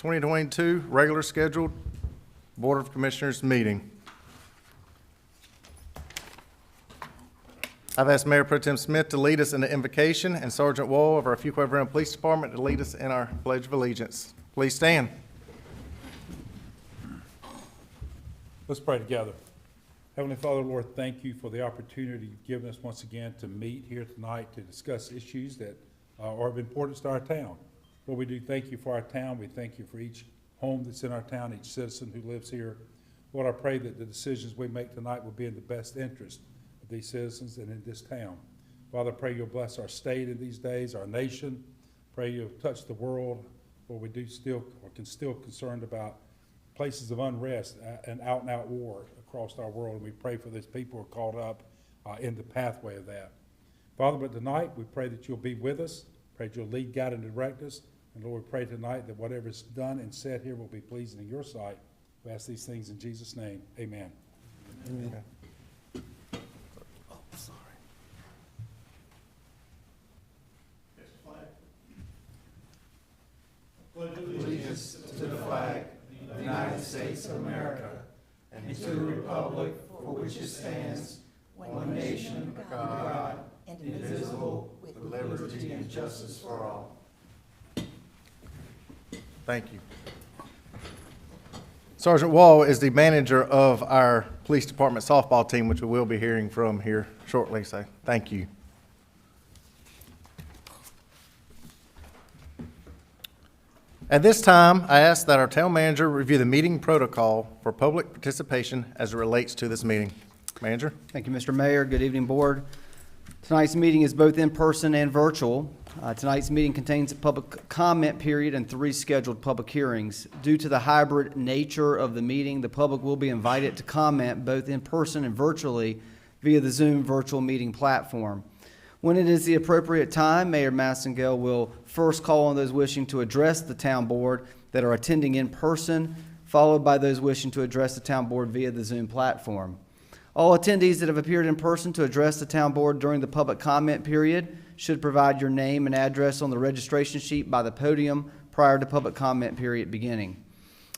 2022 regular scheduled Board of Commissioners meeting. I've asked Mayor Pro Tem Smith to lead us in the invocation and Sergeant Wall of our Fuquay-Varina Police Department to lead us in our Pledge of Allegiance. Please stand. Let's pray together. Heavenly Father, Lord, thank you for the opportunity you've given us once again to meet here tonight to discuss issues that are of importance to our town. Lord, we do thank you for our town. We thank you for each home that's in our town, each citizen who lives here. Lord, I pray that the decisions we make tonight will be in the best interest of these citizens and in this town. Father, I pray you'll bless our state in these days, our nation. Pray you'll touch the world where we do still or can still concerned about places of unrest and out war across our world, and we pray for these people who are caught up in the pathway of that. Father, but tonight we pray that you'll be with us, pray that you'll lead, guide, and direct us, and Lord, we pray tonight that whatever is done and said here will be pleasing in your sight. We ask these things in Jesus' name. Amen. Amen. Pledge allegiance to the flag of the United States of America and to the republic for which it stands, one nation, under God, indivisible, with liberty and justice for all. Thank you. Sergeant Wall is the manager of our police department softball team, which we will be hearing from here shortly, so thank you. At this time, I ask that our town manager review the meeting protocol for public participation as it relates to this meeting. Manager? Thank you, Mr. Mayor. Good evening, Board. Tonight's meeting is both in person and virtual. Tonight's meeting contains a public comment period and 3 scheduled public hearings. Due to the hybrid nature of the meeting, the public will be invited to comment both in person and virtually via the Zoom virtual meeting platform. When it is the appropriate time, Mayor Massengale will first call on those wishing to address the town board that are attending in person, followed by those wishing to address the town board via the Zoom platform. All attendees that have appeared in person to address the town board during the public comment period should provide your name and address on the registration sheet by the podium prior to public comment period beginning.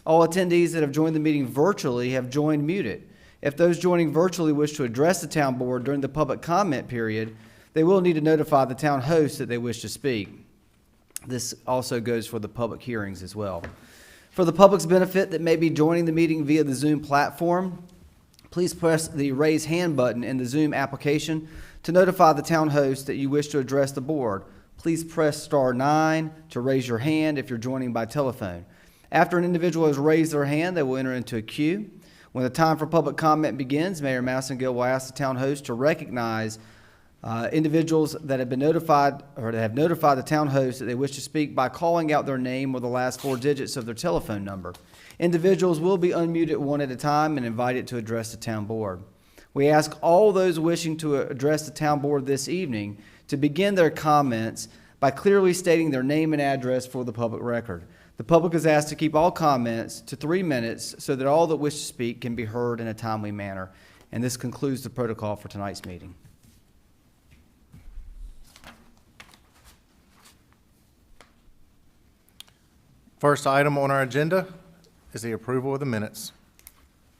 All attendees that have joined the meeting virtually have joined muted. If those joining virtually wish to address the town board during the public comment period, they will need to notify the town host that they wish to speak. This also goes for the public hearings as well. For the public's benefit that may be joining the meeting via the Zoom platform, please press the raise hand button in the Zoom application to notify the town host that you wish to address the board. Please press *9 to raise your hand if you're joining by telephone. After an individual has raised their hand, they will enter into a queue. When the time for public comment begins, Mayor Massengale will ask the town host to recognize individuals that have been notified or that have notified the town host that they wish to speak by calling out their name or the last 4 digits of their telephone number. Individuals will be unmuted one at a time and invited to address the town board. We ask all those wishing to address the town board this evening to begin their comments by clearly stating their name and address for the public record. The public is asked to keep all comments to 3 minutes so that all that wish to speak can be heard in a timely manner. And this concludes the protocol for tonight's meeting. First item on our agenda is the approval of the minutes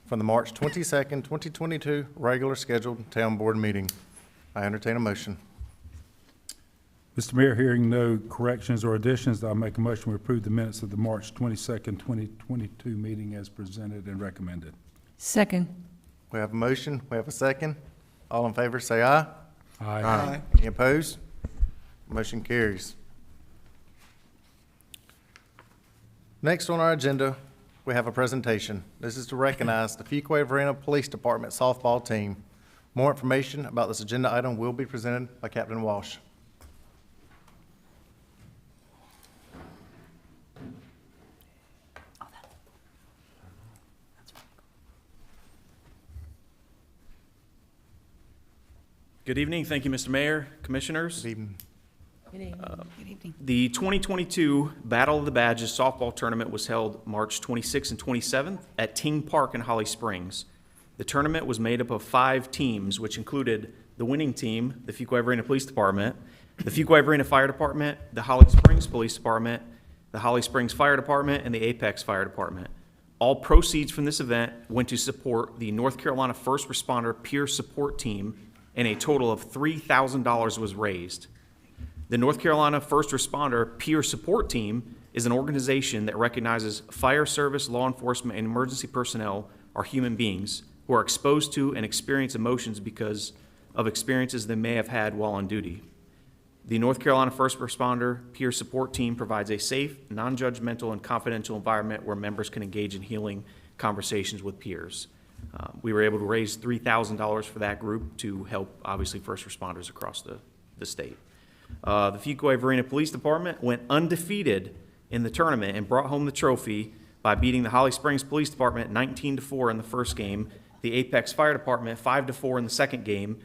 from the March 22nd, 2022 regular scheduled town board meeting. I entertain a motion. Mr. Mayor, hearing no corrections or additions, I'll make a motion to approve the minutes of the March 22nd, 2022 meeting as presented and recommended. Second. We have a motion. We have a second. All in favor say aye. Aye. Any opposed? Motion carries. Next on our agenda, we have a presentation. This is to recognize the Fuquay-Varina Police Department softball team. More information about this agenda item will be presented by Captain Walsh. Good evening. Thank you, Mr. Mayor, Commissioners. Good evening. Good evening. The 2022 Battle of the Badges softball tournament was held March 26th and 27th at Ting Park in Holly Springs. The tournament was made up of 5 teams, which included the winning team, the Fuquay-Varina Police Department, the Fuquay-Varina Fire Department, the Holly Springs Police Department, the Holly Springs Fire Department, and the Apex Fire Department. All proceeds from this event went to support the North Carolina First Responder Peer Support Team, and a total of $3,000 was raised. The North Carolina First Responder Peer Support Team is an organization that recognizes fire service, law enforcement, and emergency personnel are human beings who are exposed to and experience emotions because of experiences they may have had while on duty. The North Carolina First Responder Peer Support Team provides a safe, non-judgmental, and confidential environment where members can engage in healing conversations with peers. We were able to raise $3,000 for that group to help, obviously, first responders across the state. The Fuquay-Varina Police Department went undefeated in the tournament and brought home the trophy by beating the Holly Springs Police Department 19-4 in the first game, the Apex Fire Department 5-4 in the second game,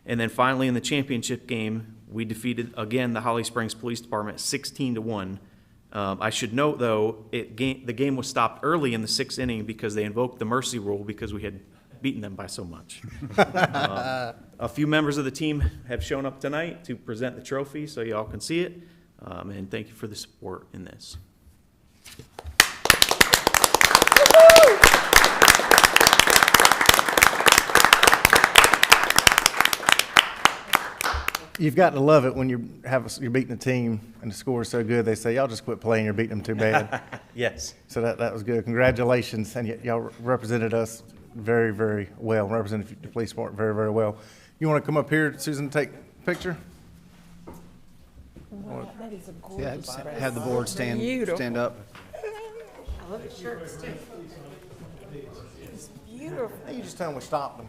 and then finally in the championship game, we defeated, again, the Holly Springs Police Department 16-1. I should note, though, the game was stopped early in the sixth inning because they invoked the mercy rule because we had beaten them by so much. A few members of the team have shown up tonight to present the trophy so y'all can see it, and thank you for the support in this. You've got to love it when you're beating a team and the score is so good, they say, y'all just quit playing, you're beating them too bad. Yes. So that was good. Congratulations, and y'all represented us very, very well, represented the police department very, very well. You want to come up here, Susan, take a picture? Wow, that is a Yeah, gorgeous just dress. have the board stand up. I love the shirts too. It's beautiful. You just tell them we stopped them,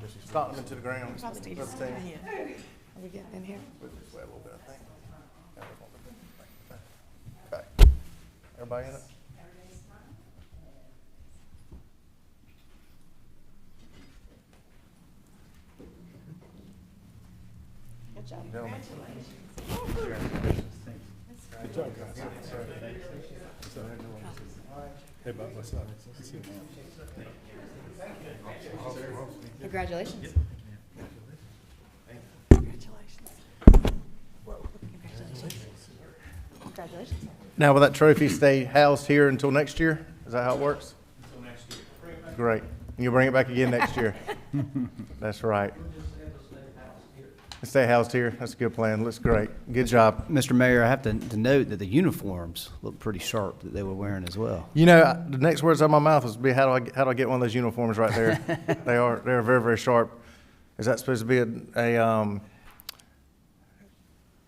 into the ground. Probably need to Other stand team. here. Are we getting in here? Move this way a little bit, I think. Okay. Everybody in it? Good job. Gentlemen. Good job, guys. Hey, Bob, what's up? Congratulations. Congratulations. Whoa, congratulations. Congratulations. Now, will that trophy stay housed here until next year? Is that how it works? Until next year. Great. And you'll bring it back again next year? That's right. Stay housed here. That's a good plan. Looks great. Good job. Mr. Mayor, I have to note that the uniforms look pretty sharp that they were wearing as well. You know, the next words out of my mouth was be, how do I get one of those uniforms right there? They're very, very sharp. Is that supposed to be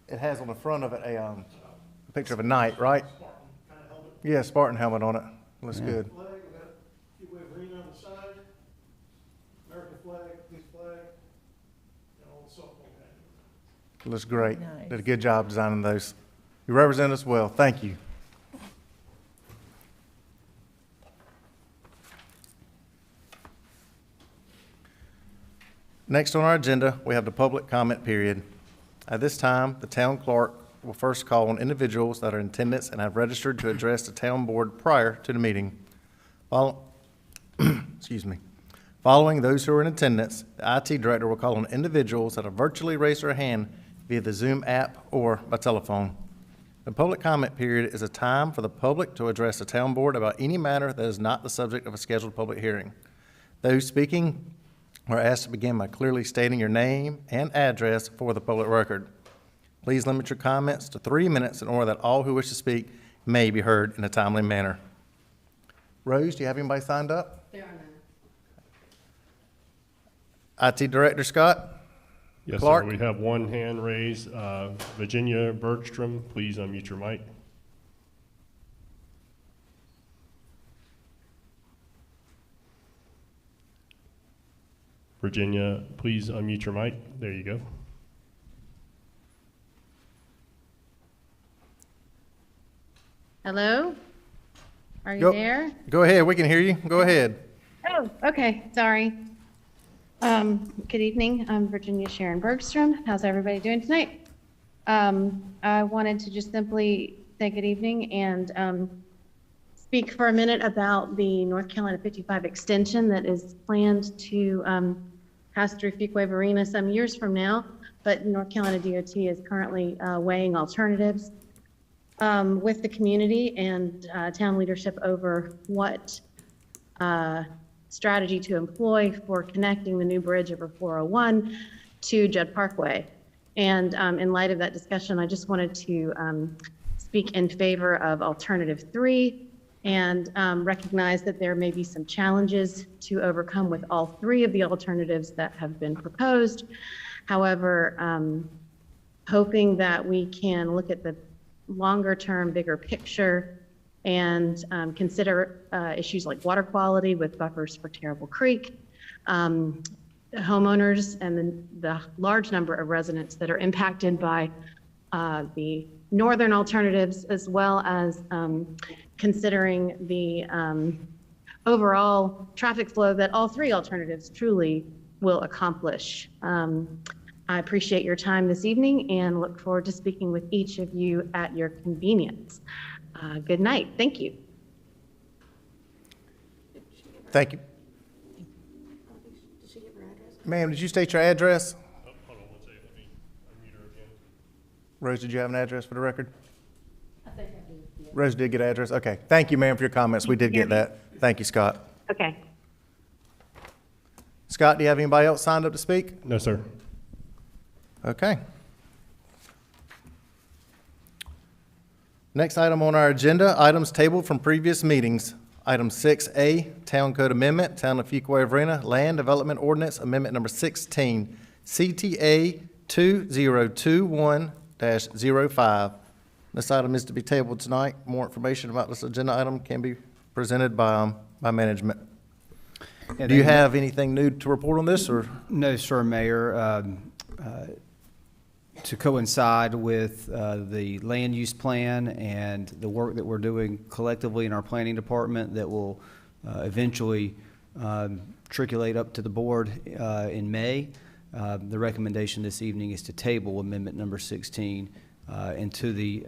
it has on the front of it a picture of a knight, right? Yeah, Spartan helmet on it. Looks good. Flag, we got Fuquay-Varina on the side, American flag, police flag, and all the softball guys. Looks great. Nice. Did a good job designing those. You represent us well. Thank you. Next on our agenda, we have the public comment period. At this time, the town clerk will first call on individuals that are in attendance and have registered to address the town board prior to the meeting. Excuse me. Following those who are in attendance, the IT director will call on individuals that have virtually raised their hand via the Zoom app or by telephone. The public comment period is a time for the public to address the town board about any matter that is not the subject of a scheduled public hearing. Those speaking are asked to begin by clearly stating your name and address for the public record. Please limit your comments to 3 minutes in order that all who wish to speak may be heard in a timely manner. Rose, do you have anybody signed up? There are none. IT Director Scott? Yes, Clark? sir. We have one hand raised. Virginia Bergstrom, please unmute your mic. Virginia, please unmute your mic. There you go. Hello? Are you Go- there? Go ahead, we can hear you. Go ahead. Oh, okay, sorry. Good evening, I'm Virginia Sharon Bergstrom. How's everybody doing tonight? I wanted to just simply say good evening and speak for a minute about the North Carolina 55 extension that is planned to pass through Fuquay-Varina some years from now, but North Carolina DOT is currently weighing alternatives. with the community and town leadership over what strategy to employ for connecting the new bridge over 401 to Judd Parkway. And in light of that discussion, I just wanted to speak in favor of alternative 3 and recognize that there may be some challenges to overcome with all 3 of the alternatives that have been proposed. However, hoping that we can look at the longer term, bigger picture and consider issues like water quality with buffers for Terrible Creek, homeowners and the large number of residents that are impacted by the northern alternatives, as well as considering the overall traffic flow that all 3 alternatives truly will accomplish. I appreciate your time this evening and look forward to speaking with each of you at your convenience. Good night. Thank you. Thank you. Did she give her address? Ma'am, did you state your address? Hold on one second, let me unmute her again. Rose, did you have an address for the record? I think I do, yeah. Rose did get an address? Okay. Thank you, ma'am, for your comments. We did get that. Thank you, Scott. Okay. Scott, do you have anybody else signed up to speak? No, sir. Okay. Next item on our agenda, items tabled from previous meetings. Item 6A, Town Code Amendment, Town of Fuquay-Varina, Land Development Ordinance Amendment Number 16, CTA 2021-05. This item is to be tabled tonight. More information about this agenda item can be presented by management. Do you have anything new to report on this, or? No, sir, Mayor. To coincide with the land use plan and the work that we're doing collectively in our planning department that will eventually triculate up to the board in May, the recommendation this evening is to table amendment number 16 until the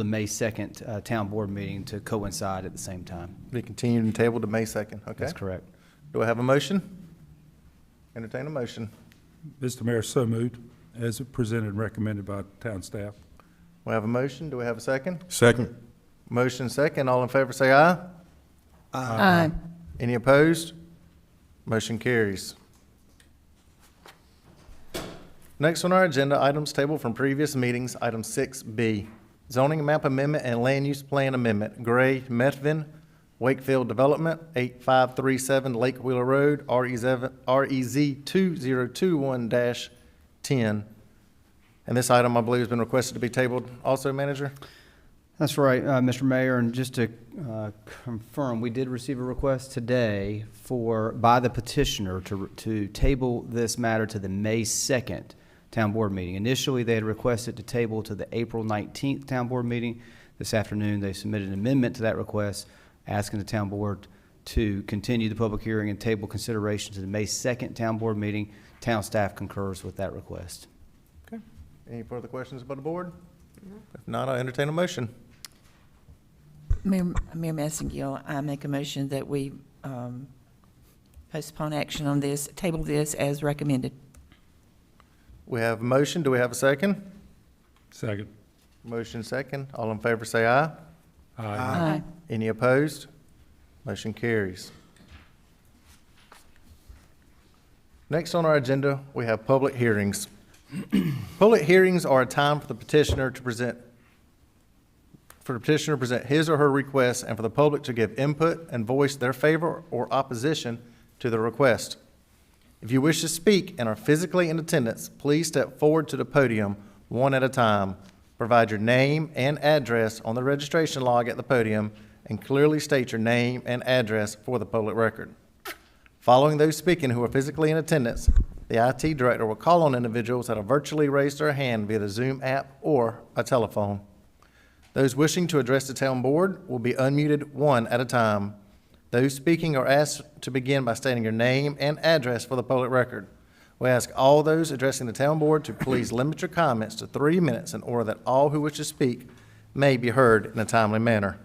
May 2nd town board meeting to coincide at the same time. Be continued and tabled to May 2nd, okay? That's correct. Do I have a motion? Entertain a motion. Mr. Mayor, so moved, as presented and recommended by town staff. We have a motion. Do we have a second? Second. Motion second. All in favor say aye. Aye. Any opposed? Motion carries. Next on our agenda, items tabled from previous meetings, item 6B, zoning map amendment and land use plan amendment, Gray Methvin, Wakefield Development, 8537 Lake Wheeler Road, REZ 2021-10. And this item, I believe, has been requested to be tabled also, Manager? That's right, Mr. Mayor, and just to confirm, we did receive a request today by the petitioner to table this matter to the May 2nd town board meeting. Initially, they had requested to table to the April 19th town board meeting. This afternoon, they submitted an amendment to that request, asking the town board to continue the public hearing and table consideration to the May 2nd town board meeting. Town staff concurs with that request. Okay. Any further questions about the board? If not, I'll entertain a motion. Mayor Massengill, I make a motion that we postpone action on this, table this as recommended. We have a motion. Do we have a second? Second. Motion second. All in favor say aye. Aye. Any opposed? Motion carries. Next on our agenda, we have public hearings. Public hearings are a time for the petitioner to present his or her request and for the public to give input and voice their favor or opposition to the request. If you wish to speak and are physically in attendance, please step forward to the podium one at a time. Provide your name and address on the registration log at the podium and clearly state your name and address for the public record. Following those speaking who are physically in attendance, the IT director will call on individuals that have virtually raised their hand via the Zoom app or a telephone. Those wishing to address the town board will be unmuted one at a time. Those speaking are asked to begin by stating your name and address for the public record. We ask all those addressing the town board to please limit your comments to 3 minutes in order that all who wish to speak may be heard in a timely manner.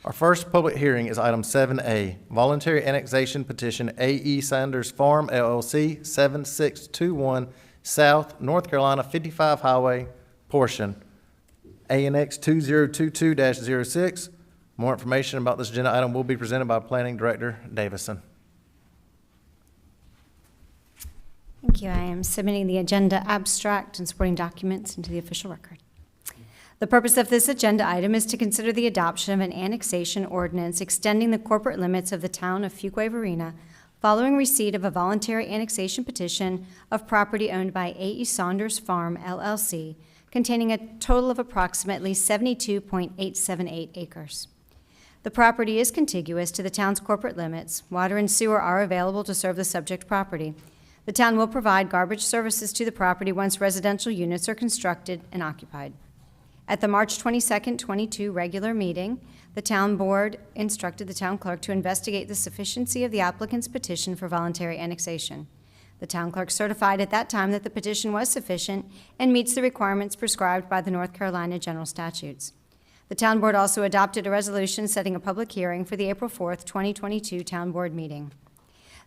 Our first public hearing is item 7A, voluntary annexation petition A.E. Saunders Farm LLC, 7621 South North Carolina 55 Highway portion, ANX 2022-06. More information about this agenda item will be presented by Planning Director Davison. Thank you. I am submitting the agenda abstract and supporting documents into the official record. The purpose of this agenda item is to consider the adoption of an annexation ordinance extending the corporate limits of the town of Fuquay-Varina following receipt of a voluntary annexation petition of property owned by A.E. Saunders Farm, LLC, containing a total of approximately 72.878 acres. The property is contiguous to the town's corporate limits. Water and sewer are available to serve the subject property. The town will provide garbage services to the property once residential units are constructed and occupied. At the March 22, 22 regular meeting, the town board instructed the town clerk to investigate the sufficiency of the applicant's petition for voluntary annexation. The town clerk certified at that time that the petition was sufficient and meets the requirements prescribed by the North Carolina general statutes. The town board also adopted a resolution setting a public hearing for the April 4, 2022 town board meeting.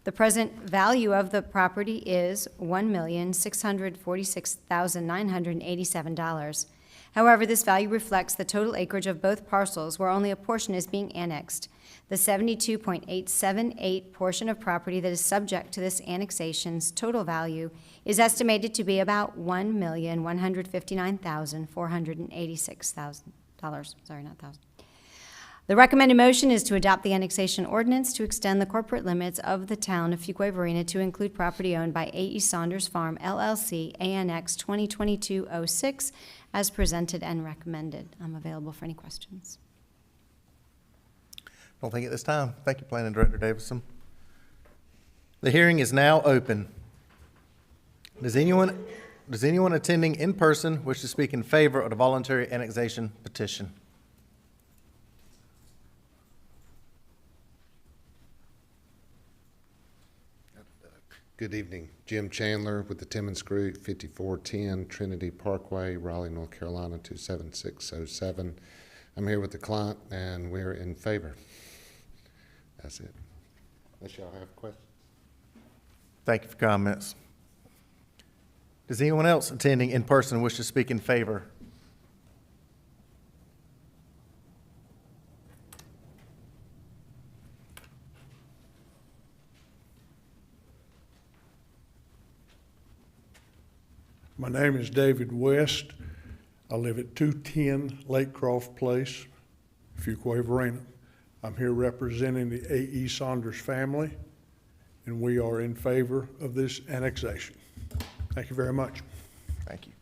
The present value of the property is $1,646,987. However, this value reflects the total acreage of both parcels where only a portion is being annexed. The 72.878 portion of property that is subject to this annexation's total value is estimated to be about $1,159,486. Sorry, not thousand. The recommended motion is to adopt the annexation ordinance to extend the corporate limits of the town of Fuquay-Varina to include property owned by A.E. Saunders Farm, LLC, ANX 2022-06, as presented and recommended. I'm available for any questions. Don't think at this time. Thank you, Planning Director Davison. The hearing is now open. Does anyone attending in person wish to speak in favor of the voluntary annexation petition? Good evening. Jim Chandler with the Timmons Group, 5410 Trinity Parkway, Raleigh, North Carolina, 27607. I'm here with the client, and we're in favor. That's it. Unless y'all have questions. Thank you for comments. Does anyone else attending in person wish to speak in favor? My name is David West. I live at 210 Lake Croft Place, Fuquay-Varina. I'm here representing the A.E. Saunders family, and we are in favor of this annexation. Thank you very much. Thank you.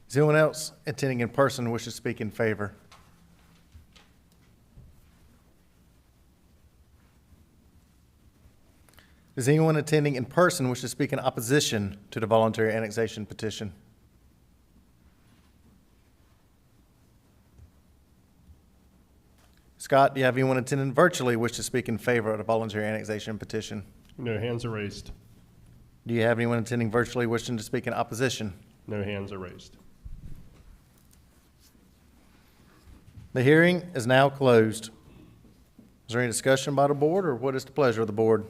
Does anyone else attending in person wish to speak in favor? Does anyone attending in person wish to speak in opposition to the voluntary annexation petition? Scott, do you have anyone attending virtually wish to speak in favor of the voluntary annexation petition? No hands are raised. Do you have anyone attending virtually wishing to speak in opposition? No hands are raised. The hearing is now closed. Is there any discussion by the board, or what is the pleasure of the board?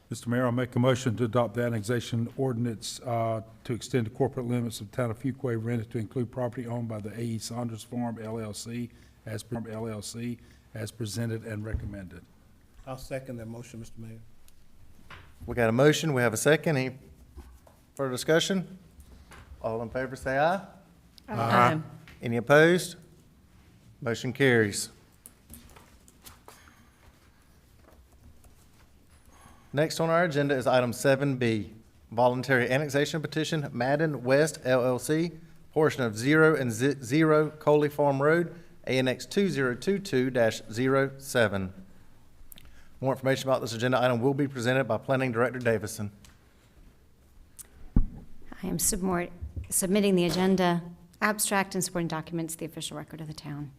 Mr. Mayor, I'll make a motion to adopt the annexation ordinance to extend the corporate limits of the town of Fuquay-Varina to include property owned by the A.E. Saunders Farm, LLC, as presented and recommended. I'll second that motion, Mr. Mayor. We got a motion, we have a second. Any further discussion? All in favor say aye. Aye. Any opposed? Motion carries. Next on our agenda is item 7B, voluntary annexation petition, Madden West LLC, portion of 0 and 0 Coley Farm Road, ANX 2022-07. More information about this agenda item will be presented by Planning Director Davison. I am submitting the agenda abstract and supporting documents to the official record of the town.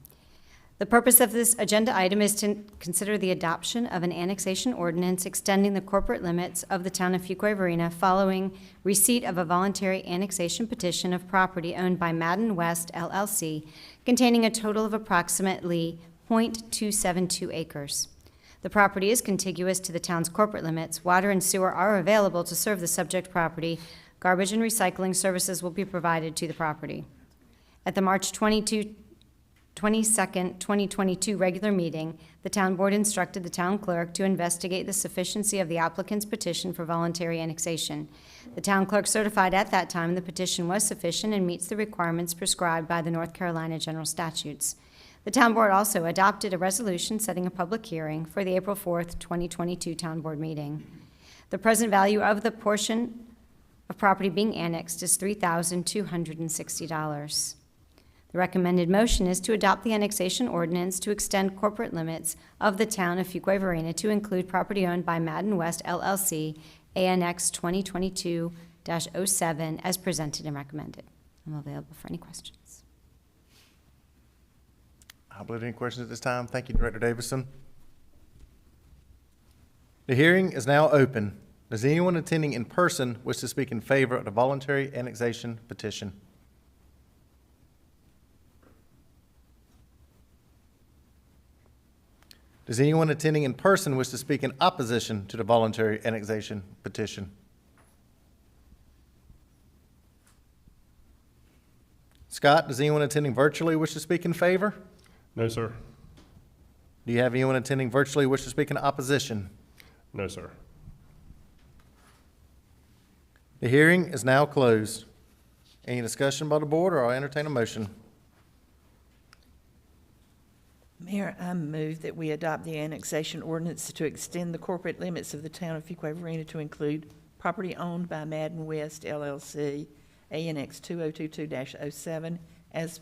The purpose of this agenda item is to consider the adoption of an annexation ordinance extending the corporate limits of the town of Fuquay-Varina following receipt of a voluntary annexation petition of property owned by Madden West LLC containing a total of approximately .272 acres. The property is contiguous to the town's corporate limits. Water and sewer are available to serve the subject property. Garbage and recycling services will be provided to the property. At the March 22nd, 2022 regular meeting, the town board instructed the town clerk to investigate the sufficiency of the applicant's petition for voluntary annexation. The town clerk certified at that time the petition was sufficient and meets the requirements prescribed by the North Carolina general statutes. The town board also adopted a resolution setting a public hearing for the April 4th, 2022 town board meeting. The present value of the portion of property being annexed is $3,260. The recommended motion is to adopt the annexation ordinance to extend corporate limits of the town of Fuquay-Varina to include property owned by Madden West LLC, ANX 2022-07, as presented and recommended. I'm available for any questions. I don't believe any questions at this time. Thank you, Director Davison. The hearing is now open. Does anyone attending in person wish to speak in favor of the voluntary annexation petition? Does anyone attending in person wish to speak in opposition to the voluntary annexation petition? Scott, does anyone attending virtually wish to speak in favor? No, sir. Do you have anyone attending virtually wish to speak in opposition? No, sir. The hearing is now closed. Any discussion by the board, or I'll entertain a motion? Mayor, I move that we adopt the annexation ordinance to extend the corporate limits of the town of Fuquay-Varina to include property owned by Madden West LLC, ANX 2022-07, as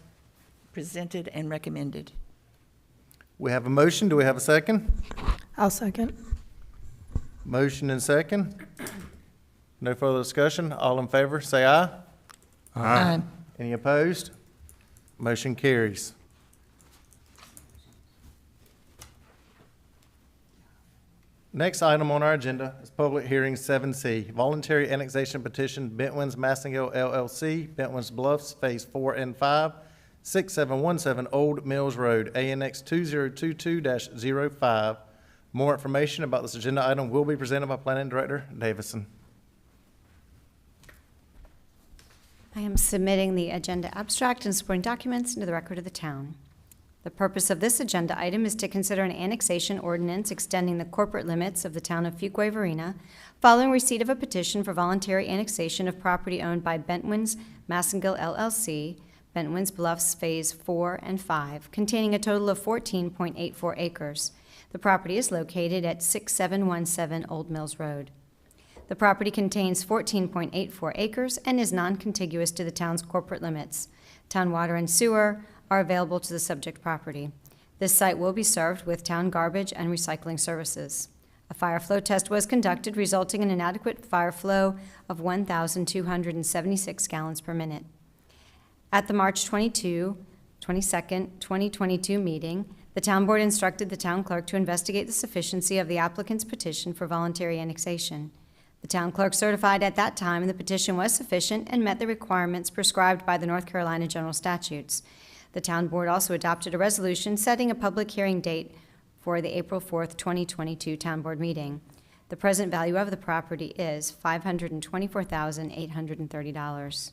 presented and recommended. We have a motion. Do we have a second? I'll second. Motion and second. No further discussion. All in favor, say aye. Aye. Any opposed? Motion carries. Next item on our agenda is public hearing 7C, voluntary annexation petition, Bentwins Massengill LLC, Bentwins Bluffs, Phase 4 and 5, 6717 Old Mills Road, ANX 2022-05. More information about this agenda item will be presented by Planning Director Davison. I am submitting the agenda abstract and supporting documents into the record of the town. The purpose of this agenda item is to consider an annexation ordinance extending the corporate limits of the town of Fuquay-Varina following receipt of a petition for voluntary annexation of property owned by Bentwins Massengill LLC, Bentwins Bluffs Phase 4 and 5, containing a total of 14.84 acres. The property is located at 6717 Old Mills Road. The property contains 14.84 acres and is non-contiguous to the town's corporate limits. Town water and sewer are available to the subject property. This site will be served with town garbage and recycling services. A fire flow test was conducted, resulting in an adequate fire flow of 1,276 gallons per minute. At the March 22nd, 2022 meeting, the town board instructed the town clerk to investigate the sufficiency of the applicant's petition for voluntary annexation. The town clerk certified at that time the petition was sufficient and met the requirements prescribed by the North Carolina general statutes. The town board also adopted a resolution setting a public hearing date for the April 4th, 2022 town board meeting. The present value of the property is $524,830.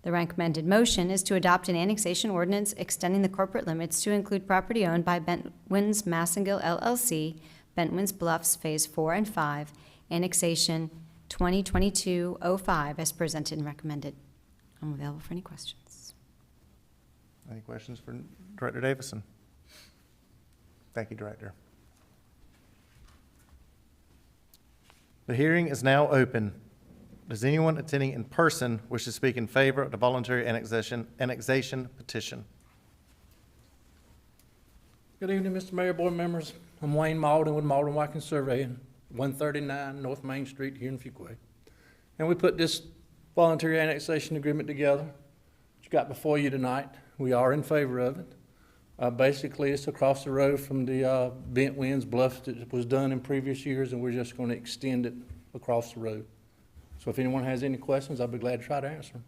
The recommended motion is to adopt an annexation ordinance extending the corporate limits to include property owned by Bentwins Massengill LLC, Bentwins Bluffs Phase 4 and 5, annexation 2022-05, as presented and recommended. I'm available for any questions. Any questions for Director Davison? Thank you, Director. The hearing is now open. Does anyone attending in person wish to speak in favor of the voluntary annexation petition? Good evening, Mr. Mayor, board members. I'm Wayne Malden with Malden Watkins Surveying, 139 North Main Street here in Fuquay. And we put this voluntary annexation agreement together, which got before you tonight. We are in favor of it. Basically, it's across the road from the Bentwins Bluff that was done in previous years, and we're just going to extend it across the road. So if anyone has any questions, I'll be glad to try to answer them.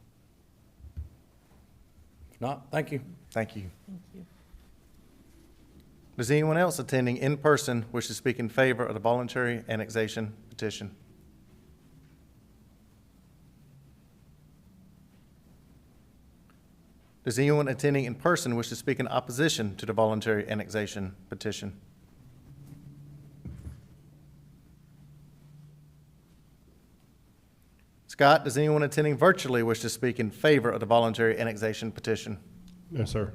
If not, thank you. Thank you. Thank you. Does anyone else attending in person wish to speak in favor of the voluntary annexation petition? Does anyone attending in person wish to speak in opposition to the voluntary annexation petition? Scott, does anyone attending virtually wish to speak in favor of the voluntary annexation petition? No, sir.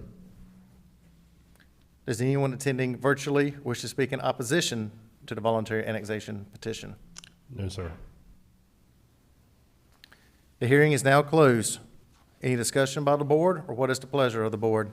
Does anyone attending virtually wish to speak in opposition to the voluntary annexation petition? No, sir. The hearing is now closed. Any discussion by the board, or what is the pleasure of the board?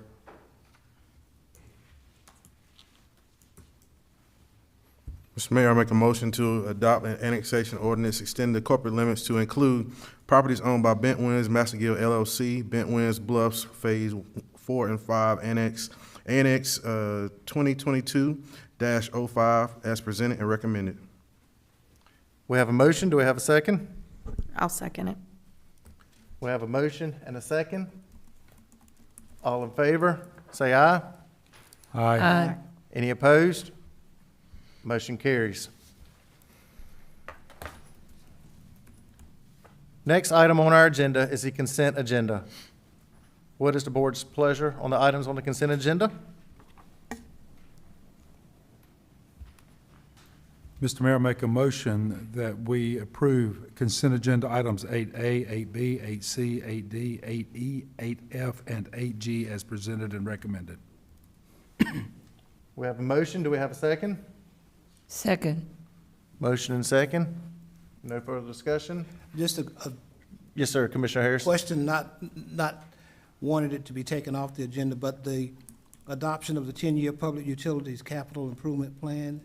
Mr. Mayor, I make a motion to adopt an annexation ordinance, extend the corporate limits to include properties owned by Bent Winds Mastergill LLC, Bent Winds Bluffs Phase 4 and 5, Annex 2022-05, as presented and recommended. We have a motion. Do we have a second? I'll second it. We have a motion and a second. All in favor, say aye. Aye. Any opposed? Motion carries. Next item on our agenda is the consent agenda. What is the board's pleasure on the items on the consent agenda? Mr. Mayor, I make a motion that we approve consent agenda items 8A, 8B, 8C, 8D, 8E, 8F, and 8G as presented and recommended. We have a motion. Do we have a second? Second. Motion and second. No further discussion? Just a Yes, sir, Commissioner Harris. question, not wanted it to be taken off the agenda, but the adoption of the 10-year Public Utilities Capital Improvement Plan,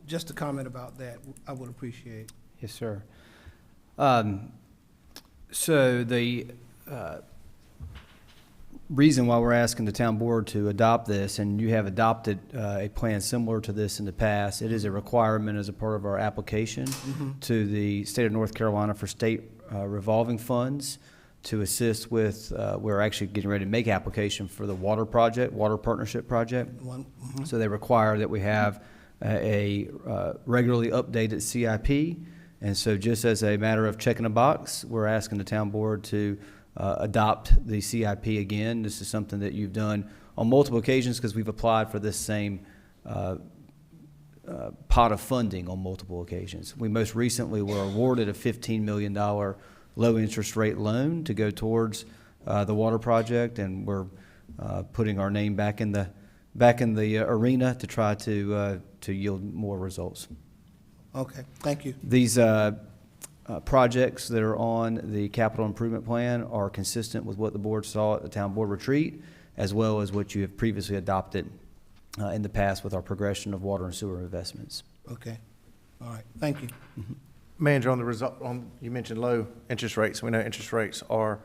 just a comment about that, I would appreciate. Yes, sir. So the reason why we're asking the town board to adopt this, and you have adopted a plan similar to this in the past, it is a requirement as a part of our application to the state of North Carolina for state revolving funds to assist with, we're actually getting ready to make application for the water project, water partnership project. So they require that we have a regularly updated CIP. And so just as a matter of checking a box, we're asking the town board to adopt the CIP again. This is something that you've done on multiple occasions because we've applied for this same pot of funding on multiple occasions. We most recently were awarded a $15 million low interest rate loan to go towards the water project, and we're putting our name back in the arena to try to yield more results. Okay, thank you. These projects that are on the capital improvement plan are consistent with what the board saw at the town board retreat, as well as what you have previously adopted in the past with our progression of water and sewer investments. Okay, all right, thank you. Manager, on the result, you mentioned low interest rates. We know interest rates are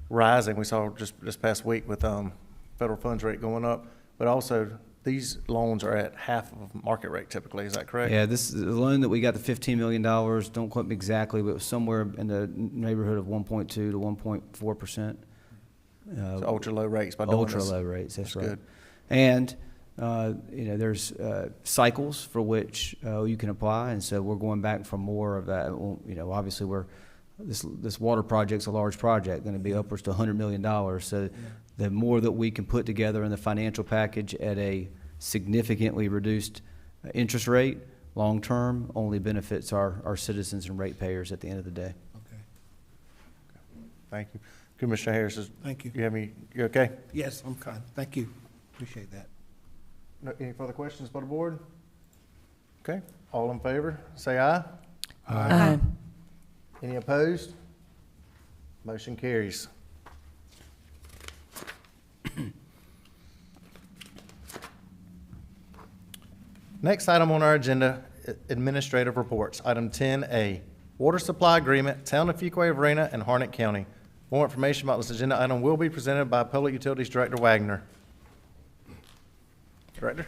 rising. We saw just this past week with federal funds rate going up, but also these loans are at half of market rate typically. Is that correct? Yeah, the loan that we got, the $15 million, don't quote me exactly, but it was somewhere in the neighborhood of 1.2 to 1.4%. So ultra low rates by doing Ultra this. low rates, that's right. Good. And, there's cycles for which you can apply, and so we're going back for more of that. Well, obviously this water project's a large project, going to be upwards to $100 million. So the more that we can put together in the financial package at a significantly reduced interest rate, long-term, only benefits our citizens and ratepayers at the end of the day. Okay, Thank you. Commissioner Harris, thank you. You okay? Yes, I'm fine, thank you, appreciate that. No, any further questions by the board? Okay, all in favor, say aye. Aye. Any opposed? Motion carries. Next item on our agenda, administrative reports. Item 10A, water supply agreement, Town of Fuquay-Varina and Harnett County. More information about this agenda item will be presented by Public Utilities Director Wagner. Director?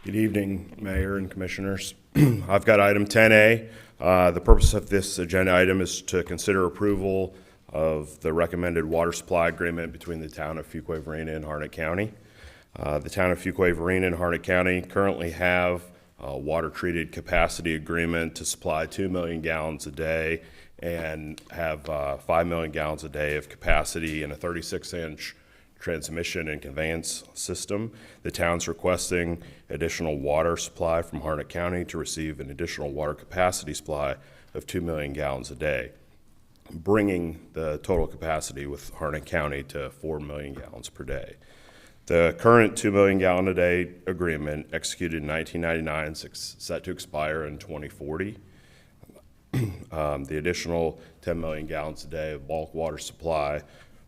Good evening, Mayor and Commissioners. I've got item 10A. The purpose of this agenda item is to consider approval of the recommended water supply agreement between the Town of Fuquay-Varina and Harnett County. The town of Fuquay-Varina and Harnett County currently have a water-treated capacity agreement to supply 2 million gallons a day and have 5 million gallons a day of capacity in a 36-inch transmission and conveyance system. The town's requesting additional water supply from Harnett County to receive an additional water capacity supply of 2 million gallons a day, bringing the total capacity with Harnett County to 4 million gallons per day. The current 2 million gallon a day agreement, executed in 1999, is set to expire in 2040. The additional 10 million gallons a day of bulk water supply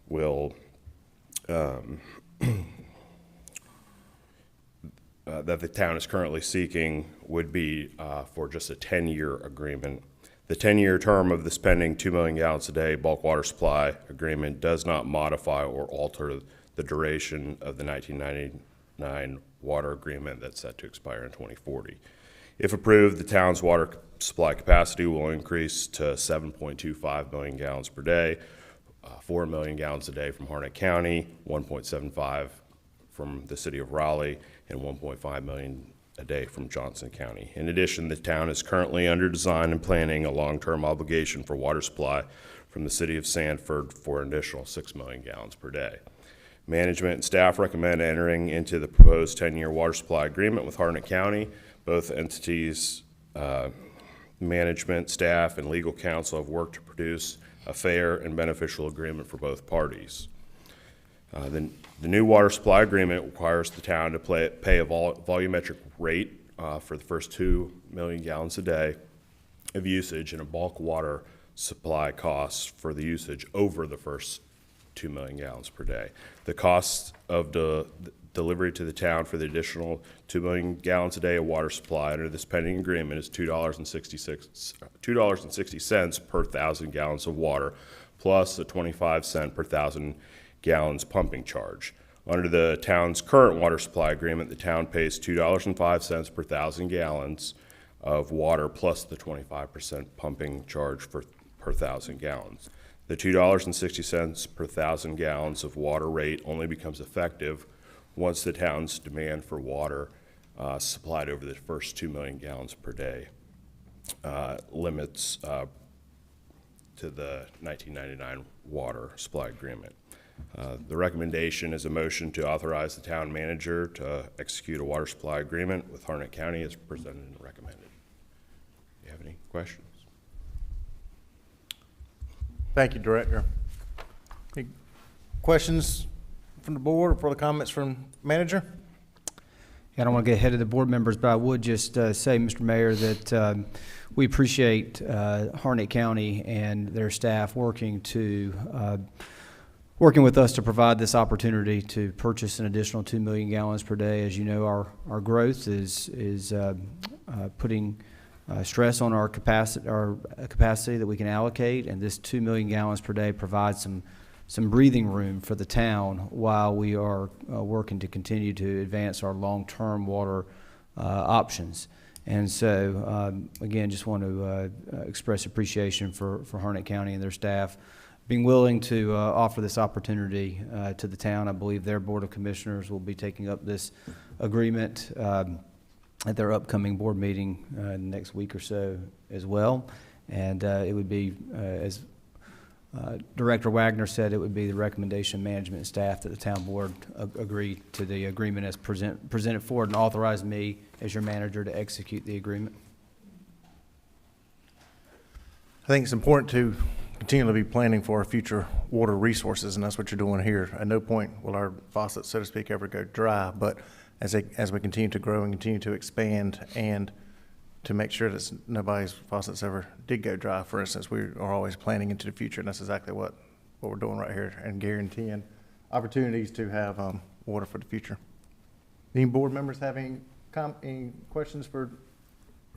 will that the town is currently seeking would be for just a 10-year agreement. The 10-year term of this pending 2 million gallons a day bulk water supply agreement does not modify or alter the duration of the 1999 water agreement that's set to expire in 2040. If approved, the town's water supply capacity will increase to 7.25 million gallons per day, 4 million gallons a day from Harnett County, 1.75 from the city of Raleigh, and 1.5 million a day from Johnson County. In addition, the town is currently under design and planning a long-term obligation for water supply from the city of Sanford for an additional 6 million gallons per day. Management and staff recommend entering into the proposed 10-year water supply agreement with Harnett County. Both entities, management, staff, and legal counsel have worked to produce a fair and beneficial agreement for both parties. The new water supply agreement requires the town to pay a volumetric rate for the first 2 million gallons a day of usage and a bulk water supply costs for the usage over the first 2 million gallons per day. The cost of the delivery to the town for the additional 2 million gallons a day of water supply under this pending agreement is $2.60 per 1,000 gallons of water, plus a 25-cent per 1,000 gallons pumping charge. Under the town's current water supply agreement, the town pays $2.05 per 1,000 gallons of water, plus the 25% pumping charge per 1,000 gallons. The $2.60 per 1,000 gallons of water rate only becomes effective once the town's demand for water supplied over the first 2 million gallons per day limits to the 1999 water supply agreement. The recommendation is a motion to authorize the town manager to execute a water supply agreement with Harnett County as presented and recommended. Do you have any questions? Thank you, Director. Any questions from the board or further comments from manager? I don't want to get ahead of the board members, but I would just say, Mr. Mayor, that we appreciate Harnett County and their staff working with us to provide this opportunity to purchase an additional 2 million gallons per day. As you know, our growth is putting stress on our capacity that we can allocate, and this 2 million gallons per day provides some breathing room for the town while we are working to continue to advance our long-term water options. And so, again, just want to express appreciation for Harnett County and their staff being willing to offer this opportunity to the town. I believe their Board of Commissioners will be taking up this agreement at their upcoming board meeting in the next week or so as well. And it would be, as Director Wagner said, it would be the recommendation of management and staff that the town board agree to the agreement as presented forward and authorize me as your manager to execute the agreement. I think it's important to continue to be planning for our future water resources, and that's what you're doing here. At no point will our faucets, so to speak, ever go dry, but as we continue to grow and continue to expand and to make sure that nobody's faucets ever did go dry, for instance, we are always planning into the future, and that's exactly what we're doing right here and guaranteeing opportunities to have water for the future. Any board members have any questions for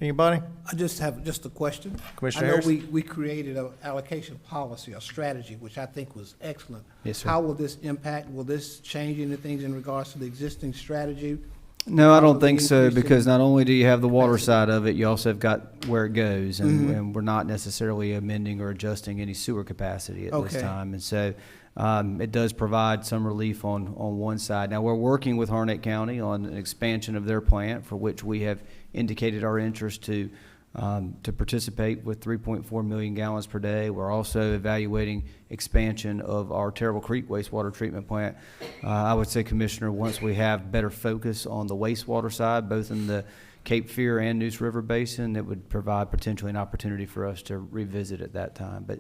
anybody? I just have a question. Commissioner I know Harris? we created an allocation policy, a strategy, which I think was excellent. Yes, sir. How will this impact, will this change anything in regards to the existing strategy? No, I don't think so, because not only do you have the water side of it, you also have got where it goes, and we're not necessarily amending or adjusting any sewer capacity at this time. And so it does provide some relief on one side. Now, we're working with Harnett County on an expansion of their plant, for which we have indicated our interest to participate with 3.4 million gallons per day. We're also evaluating expansion of our Terrible Creek wastewater treatment plant. I would say, Commissioner, once we have better focus on the wastewater side, both in the Cape Fear and Neuse River Basin, it would provide potentially an opportunity for us to revisit at that time, but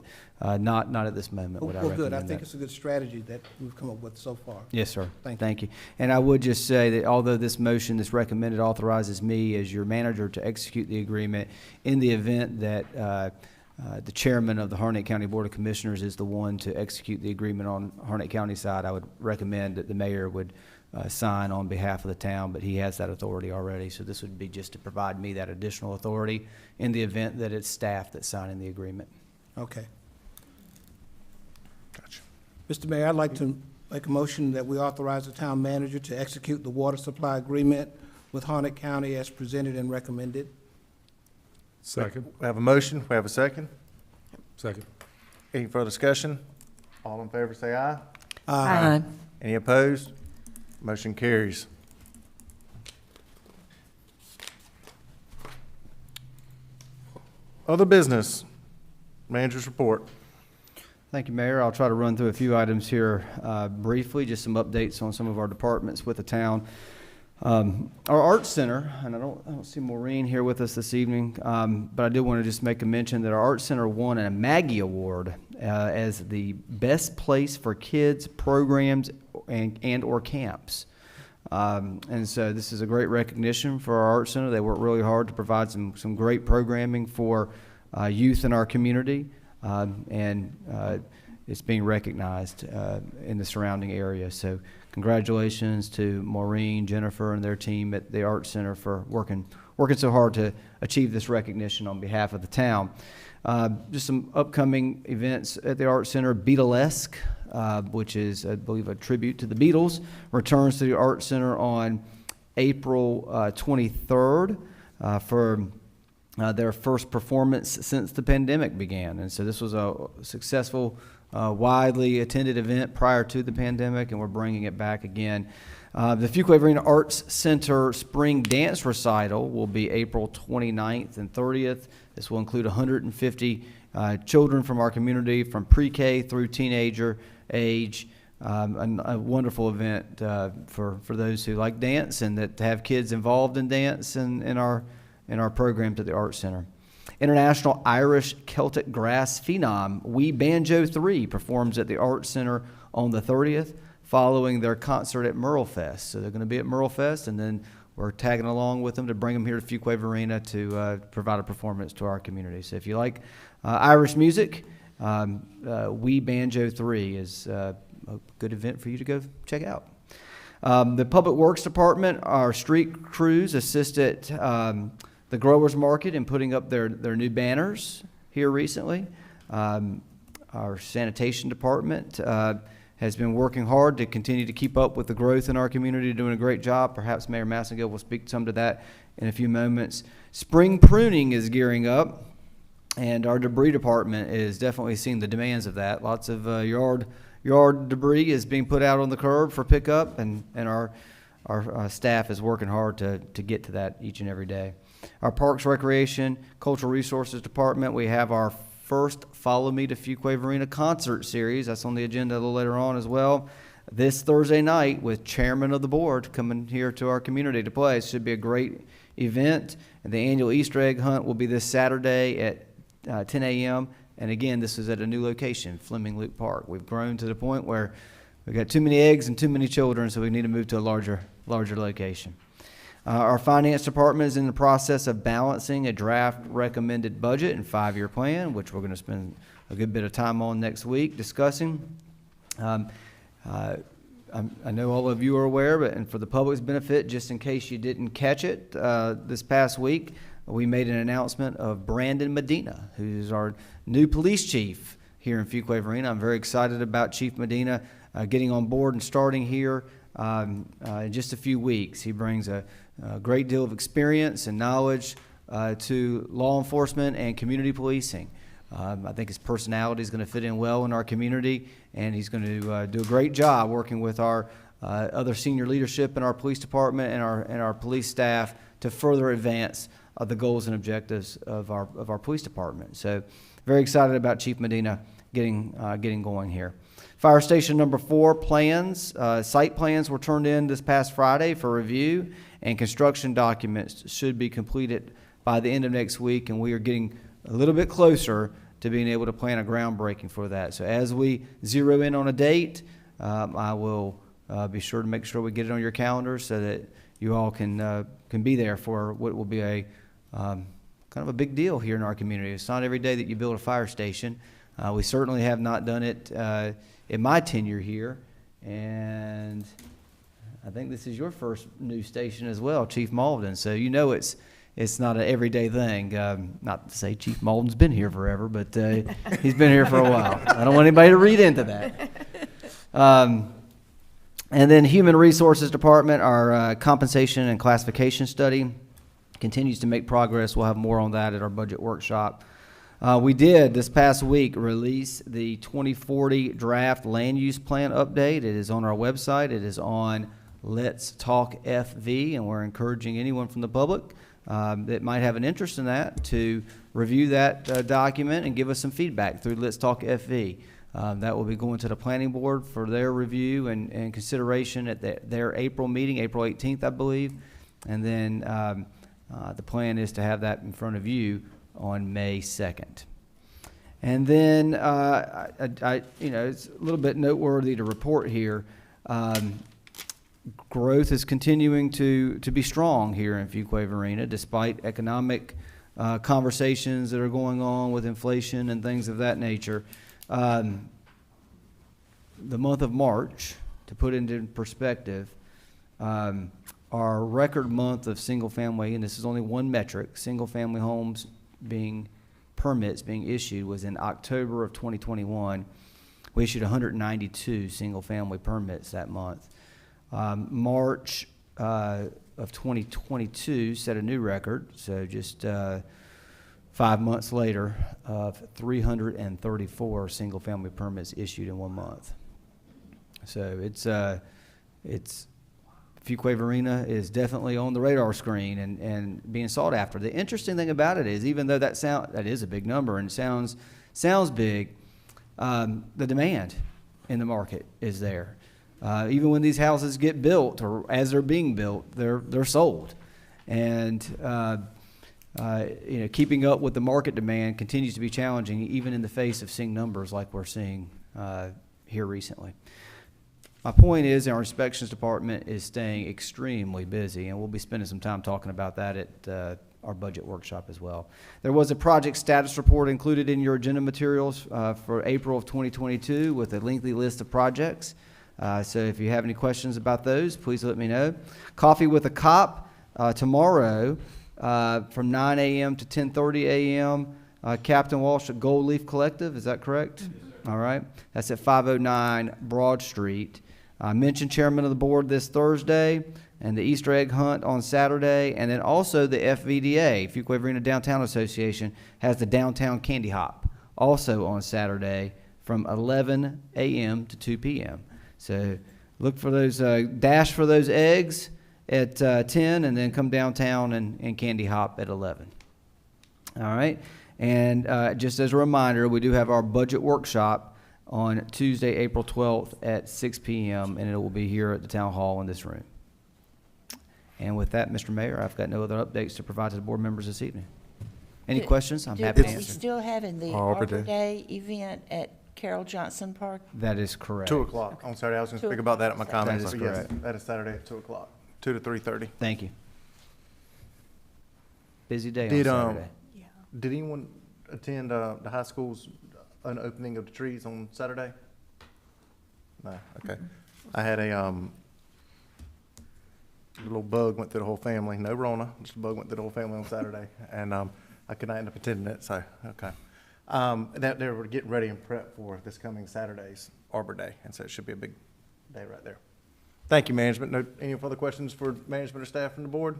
not at this moment would I recommend good. I that. think it's a good strategy that we've come up with so far. Yes, sir. Thank you. you. And I would just say that although this motion, this recommended, authorizes me as your manager to execute the agreement, in the event that the chairman of the Harnett County Board of Commissioners is the one to execute the agreement on Harnett County side, I would recommend that the mayor would sign on behalf of the town, but he has that authority already. So this would be just to provide me that additional authority in the event that it's staff that's signing the agreement. Okay. Gotcha. Mr. Mayor, I'd like to make a motion that we authorize the town manager to execute the water supply agreement with Harnett County as presented and recommended. Second. We have a motion, we have a second. Second. Any further discussion? All in favor say aye. Aye. Any opposed? Motion carries. Other business, manager's report. Thank you, Mayor. I'll try to run through a few items here briefly, just some updates on some of our departments with the town. Our Arts Center, and I don't see Maureen here with us this evening, but I did want to just make a mention that our Arts Center won a Maggie Award as the best place for kids, programs, and or camps. And so this is a great recognition for our Arts Center. They work really hard to provide some great programming for youth in our community, and it's being recognized in the surrounding area. So congratulations to Maureen, Jennifer, and their team at the Arts Center for working so hard to achieve this recognition on behalf of the town. Just some upcoming events at the Arts Center. Beatlesque, which is, I believe, a tribute to the Beatles, returns to the Arts Center on April 23rd for their first performance since the pandemic began. And so this was a successful, widely attended event prior to the pandemic, and we're bringing it back again. The Fuquay-Varina Arts Center Spring Dance Recital will be April 29th and 30th. This will include 150 children from our community from pre-K through teenager age. A wonderful event for those who like dance and that have kids involved in dance and in our programs at the Arts Center. International Irish Celtic Grass Phenom We Banjo 3 performs at the Arts Center on the 30th, following their concert at Merle Fest. So they're going to be at Merle Fest, and then we're tagging along with them to bring them here to Fuquay-Varina to provide a performance to our community. So if you like Irish music, We Banjo 3 is a good event for you to go check out. The Public Works Department, our street crews assisted the Growers Market in putting up their new banners here recently. Our Sanitation Department has been working hard to continue to keep up with the growth in our community, doing a great job. Perhaps Mayor Massengill will speak some to that in a few moments. Spring pruning is gearing up, and our debris department is definitely seeing the demands of that. Lots of yard debris is being put out on the curb for pickup, and our staff is working hard to get to that each and every day. Our Parks, Recreation, Cultural Resources Department, we have our first Follow Me to Fuquay-Varina concert series. That's on the agenda a little later on as well. This Thursday night with Chairman of the Board coming here to our community to play. It should be a great event. And the annual Easter egg hunt will be this Saturday at 10 a.m. And again, this is at a new location, Fleming Luke Park. We've grown to the point where we've got too many eggs and too many children, so we need to move to a larger location. Our finance department is in the process of balancing a draft recommended budget and 5-year plan, which we're going to spend a good bit of time on next week discussing. I know all of you are aware, but and for the public's benefit, just in case you didn't catch it, this past week, we made an announcement of Brandon Medina, who's our new police chief here in Fuquay-Varina. I'm very excited about Chief Medina getting on board and starting here in just a few weeks. He brings a great deal of experience and knowledge to law enforcement and community policing. I think his personality is going to fit in well in our community, and he's going to do a great job working with our other senior leadership in our police department and our police staff to further advance the goals and objectives of our police department. So very excited about Chief Medina getting going here. Fire Station number 4 plans, site plans were turned in this past Friday for review, and construction documents should be completed by the end of next week, and we are getting a little bit closer to being able to plan a groundbreaking for that. So as we zero in on a date, I will be sure to make sure we get it on your calendar so that you all can be there for what will be a kind of a big deal here in our community. It's not every day that you build a fire station. We certainly have not done it in my tenure here, and I think this is your first new station as well, Chief Malden. So you know it's not an everyday thing. Not to say Chief Malden's been here forever, but he's been here for a while. I don't want anybody to read into that. And then Human Resources Department, our compensation and classification study continues to make progress. We'll have more on that at our budget workshop. We did this past week release the 2040 draft land use plan update. It is on our website. It is on Let's Talk FV, and we're encouraging anyone from the public that might have an interest in that to review that document and give us some feedback through Let's Talk FV. That will be going to the planning board for their review and consideration at their April meeting, April 18th, I believe. And then the plan is to have that in front of you on May 2nd. And then, it's a little bit noteworthy to report here. Growth is continuing to be strong here in Fuquay-Varina, despite economic conversations that are going on with inflation and things of that nature. The month of March, to put it into perspective, our record month of single-family, and this is only one metric, single-family homes permits being issued was in October of 2021. We issued 192 single-family permits that month. March of 2022 set a new record, so just 5 months later, of 334 single-family permits issued in 1 month. So it's Fuquay-Varina is definitely on the radar screen and being sought after. The interesting thing about it is, even though that is a big number and sounds big, the demand in the market is there. Even when these houses get built, or as they're being built, they're sold, and keeping up with the market demand continues to be challenging, even in the face of seeing numbers like we're seeing here recently. My point is, our inspections department is staying extremely busy, and we'll be spending some time talking about that at our budget workshop as well. There was a project status report included in your agenda materials for April of 2022 with a lengthy list of projects. So if you have any questions about those, please let me know. Coffee with a Cop tomorrow from 9 a.m. to 10:30 a.m. Captain Walsh at Gold Leaf Collective, is that correct? All right. That's at 509 Broad Street. I mentioned chairman of the board this Thursday, and the Easter egg hunt on Saturday, and then also the FVDA, Fuquay-Varina Downtown Association, has the Downtown Candy Hop, also on Saturday from 11 a.m. to 2 p.m. So look for those, dash for those eggs at 10, and then come downtown and candy hop at 11. All right. And just as a reminder, we do have our budget workshop on Tuesday, April 12th at 6 p.m., and it will be here at the town hall in this room. And with that, Mr. Mayor, I've got no other updates to provide to the board members this evening. Any questions? I'm happy to Are we answer. still having the Arbor Day event at Carol Johnson Park? That is correct. 2 o'clock on Saturday. I was going to speak about that at my comments. That is but yes, correct. that is Saturday at 2 o'clock, 2 to 3:30. Thank you. Busy day Did, on Saturday. Did anyone attend the high school's unopening of the trees on Saturday? No, okay. I had a little bug went through the whole family. No Rona, just a bug went through the whole family on Saturday, and I could not end up attending it. So okay. They were getting ready and prep for this coming Saturday's Arbor Day, and so it should be a big day right there. Thank you, management. No, any further questions for management or staff from the board?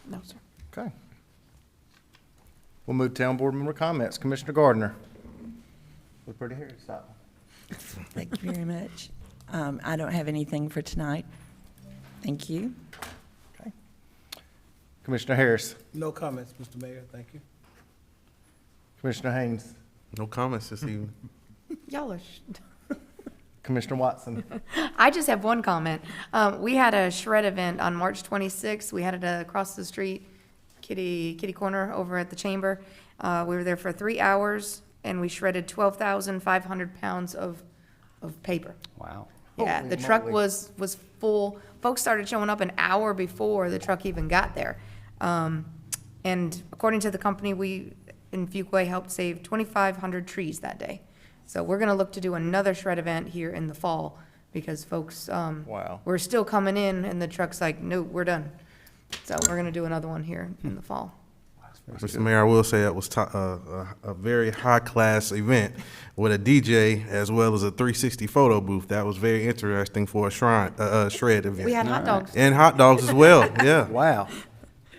No, sir. Okay. We'll move to town board member comments. Commissioner Gardner. We're pretty here, stop. Thank you very much. I don't have anything for tonight. Thank you. Commissioner Harris, No comments, Mr. Mayor, thank you. Commissioner Haynes, No comments this evening. Y'all are, Commissioner Watson. I just have one comment. We had a shred event on March 26th. We had it across the street, kitty corner over at the chamber. We were there for 3 hours and we shredded 12,500 pounds of paper. Wow. Yeah, Holy the truck moly. was full. Folks started showing up an hour before the truck even got there. And according to the company, we in Fuquay helped save 2,500 trees that day. So we're gonna look to do another shred event here in the fall because folks, Wow. we're still coming in and the truck's like, no, we're done. So we're gonna do another one here in the fall. Mr. Mayor, I will say that was a very high-class event with a DJ as well as a 360 photo booth. That was very interesting for a shred event. We had hot dogs. And hot dogs as well, yeah. Wow.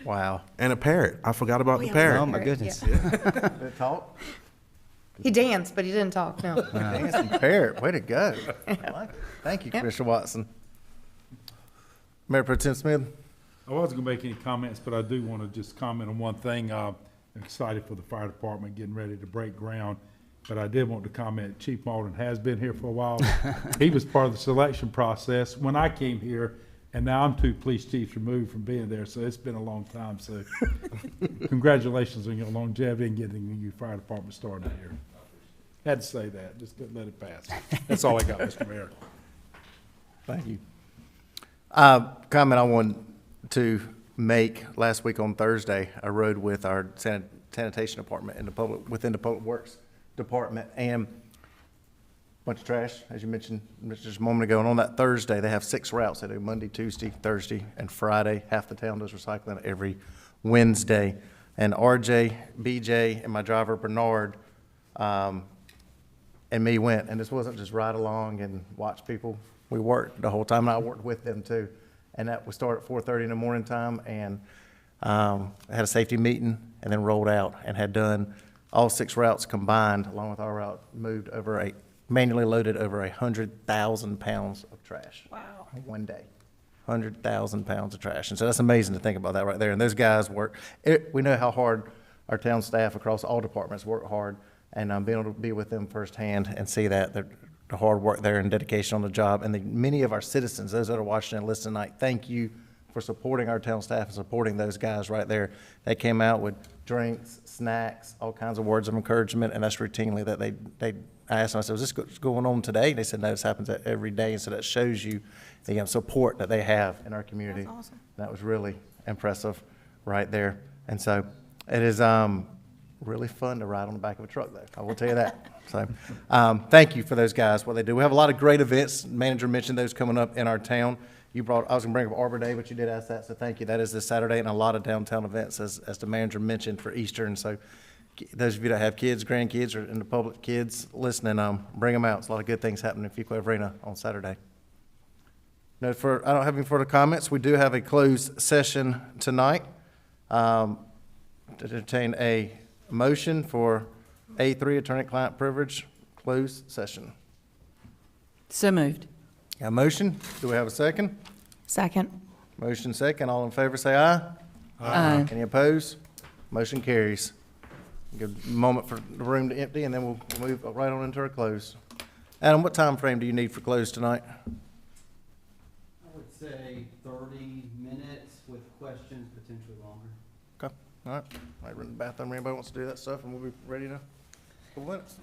Wow. And a parrot. I forgot about the yeah, parrot. Oh, my Parrot, goodness. Did it talk? He danced, but he didn't talk, no. Nancy Parrott, way to go. I like it. Thank you, Yep. Commissioner Watson. Mayor Pro Tem Smith? I wasn't gonna make any comments, but I do want to just comment on one thing. I'm excited for the fire department getting ready to break ground. But I did want to comment, Chief Malden has been here for a while. He was part of the selection process when I came here, and now I'm 2 police chiefs removed from being there, so it's been a long time. So congratulations on your longevity and getting your fire department started here. Had to say that, just couldn't let it pass. That's all I got, Mr. Mayor. Thank you. Comment I wanted to make, last week on Thursday, I rode with our sanitation department in within the Public Works Department, and a bunch of trash, as you mentioned just a moment ago. And on that Thursday, they have 6 routes. They do Monday, Tuesday, Thursday, and Friday. Half the town does recycling every Wednesday. And RJ, BJ, and my driver Bernard, and me went. And this wasn't just ride along and watch people. We worked the whole time, and I worked with them too. And that we started at 4:30 in the morning time, and I had a safety meeting, and then rolled out and had done all 6 routes combined, along with our route, manually loaded over 100,000 pounds of trash. Wow. One day. 100,000 pounds of trash. And so that's amazing to think about that right there. And those guys work, we know how hard our town staff across all departments work hard, and being able to be with them firsthand and see that, the hard work there and dedication on the job. And many of our citizens, those that are watching and listening tonight, thank you for supporting our town staff and supporting those guys right there. They came out with drinks, snacks, all kinds of words of encouragement, and that's routinely that I asked them, I said, is this going on today? And they said, no, this happens every day. And so that shows you the support that they have in our community. That's awesome. That was really impressive right there. And so it is really fun to ride on the back of a truck, though. I will tell you that. So thank you for those guys, what they do. We have a lot of great events. Manager mentioned those coming up in our town. I was going to bring up Arbor Day, but you did ask that, so thank you. That is this Saturday, and a lot of downtown events, as the manager mentioned, for Easter. And so those of you that have kids, grandkids, or in the public kids listening, bring them out. There's a lot of good things happening in Fuquay-Varina on Saturday. I don't have any further comments. We do have a closed session tonight. To entertain a motion for A3, attorney-client privilege, closed session. So moved. Got a motion? Do we have a second? Second. Motion second. All in favor, say aye. Aye. Any opposed? Motion carries. Give a moment for the room to empty, and then we'll move right on into our close. Adam, what time frame do you need for close tonight? I would say 30 minutes with questions, potentially longer. Okay, all right. Might run to the bathroom. Anybody wants to do that stuff, and we'll be ready to, couple minutes.